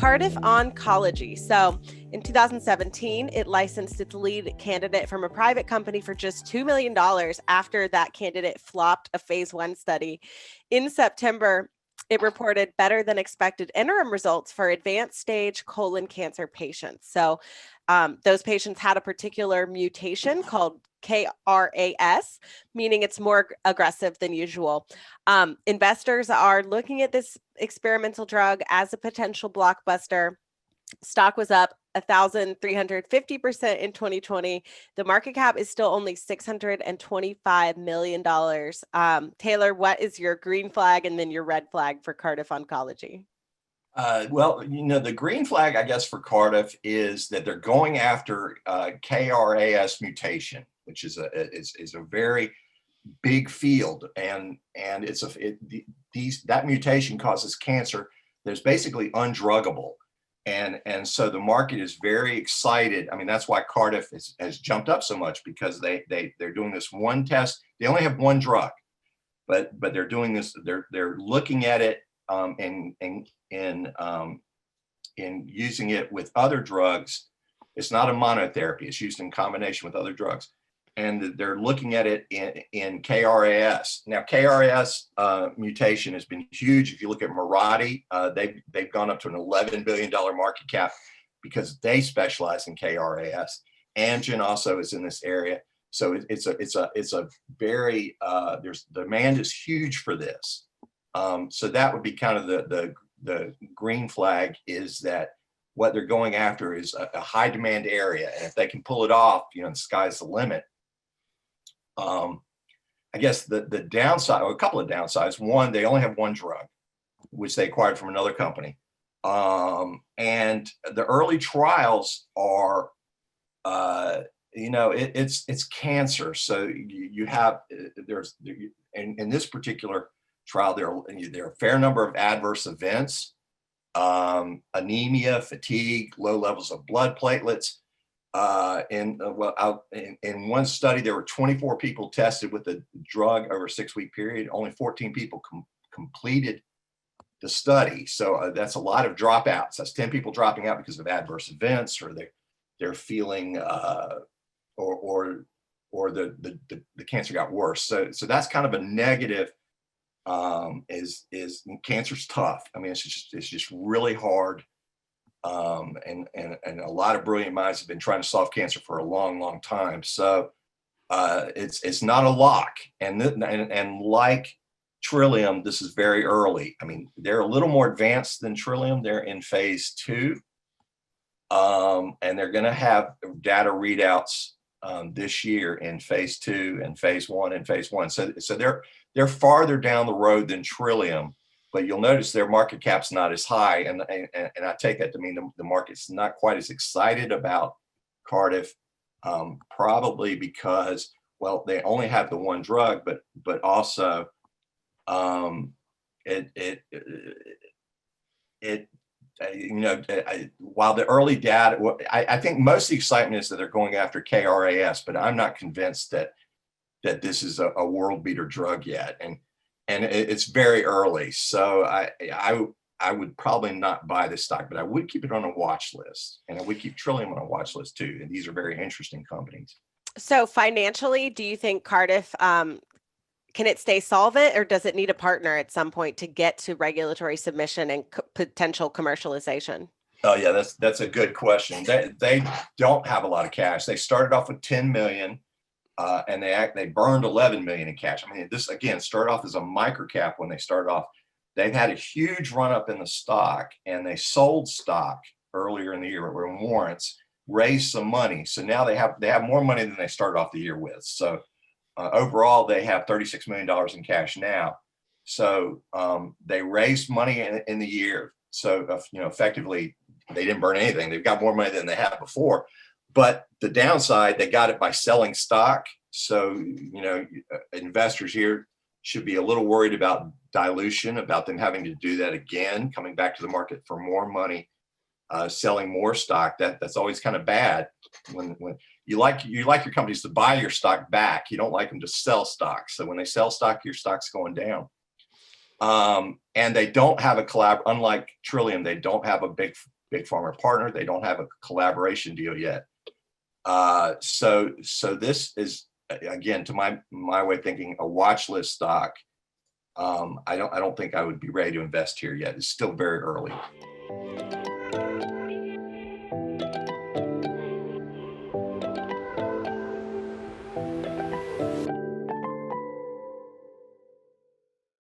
Cardiff Oncology. So in 2017, it licensed its lead candidate from a private company for just $2 million after that candidate flopped a phase 1 study. In September, it reported better than expected interim results for advanced stage colon cancer patients. So those patients had a particular mutation called KRAS, meaning it's more aggressive than usual. Investors are looking at this experimental drug as a potential blockbuster. Stock was up 1,350% in 2020. The market cap is still only $625 million. Taylor, what is your green flag and then your red flag for Cardiff Oncology? Well, the green flag, I guess, for Cardiff is that they're going after KRAS mutation, which is a very big field, and that mutation causes cancer that's basically undruggable, and so the market is very excited. I mean, that's why Cardiff has jumped up so much, because they're doing this one test. They only have one drug, but they're doing this. They're looking at it in using it with other drugs. It's not a monotherapy. It's used in combination with other drugs. And they're looking at it in KRAS. Now, KRAS mutation has been huge. If you look at Mirati, they've gone up to an $11 billion market cap because they specialize in KRAS. Amgen also is in this area. So it's a very, there's demand is huge for this. So that would be kind of the green flag, is that what they're going after is a high demand area. And if they can pull it off, the sky's the limit. I guess the downside, or a couple of downsides. One, they only have one drug, which they acquired from another company. And the early trials are, it's cancer. So you have, in this particular trial, there are a fair number of adverse events, anemia, fatigue, low levels of blood platelets. In one study, there were 24 people tested with the drug over a 6-week period. Only 14 people completed the study. So that's a lot of dropouts. That's 10 people dropping out because of adverse events, or they're feeling, or the cancer got worse. So that's kind of a negative. Is cancer's tough. I mean, it's just really hard. And a lot of brilliant minds have been trying to solve cancer for a long time. So it's not a lock. And like Trillium, this is very early. I mean, they're a little more advanced than Trillium. They're in phase 2, and they're going to have data readouts this year in phase 2 and phase 1 and phase 1. So they're farther down the road than Trillium, but you'll notice their market cap's not as high. And I take that to mean the market's not quite as excited about Cardiff, probably because, well, they only have the one drug, but also while the early data, I think most of the excitement is that they're going after KRAS, but I'm not convinced that this is a world beater drug yet, and it's very early. So I would probably not buy this stock, but I would keep it on a watch list, and I would keep Trillium on a watch list too. And these are very interesting companies. So financially, do you think Cardiff, can it stay solvent, or does it need a partner at some point to get to regulatory submission and potential commercialization? Oh yeah, that's a good question. They don't have a lot of cash. They started off with 10 million. And they burned 11 million in cash. I mean, this again started off as a micro cap when they started off. They've had a huge run up in the stock, and they sold stock earlier in the year, were warrants, raised some money. So now they have more money than they started off the year with. So overall, they have $36 million in cash now. So they raised money in the year. So effectively, they didn't burn anything. They've got more money than they had before. But the downside, they got it by selling stock. So, investors here should be a little worried about dilution, about them having to do that again, coming back to the market for more money, selling more stock. That's always kind of bad when you like your companies to buy your stock back. You don't like them to sell stock. So when they sell stock, your stock's going down. And they don't have unlike Trillium, they don't have a big big pharma partner. They don't have a collaboration deal yet. So this is, again, to my way of thinking, a watch list stock. I don't think I would be ready to invest here yet. It's still very early.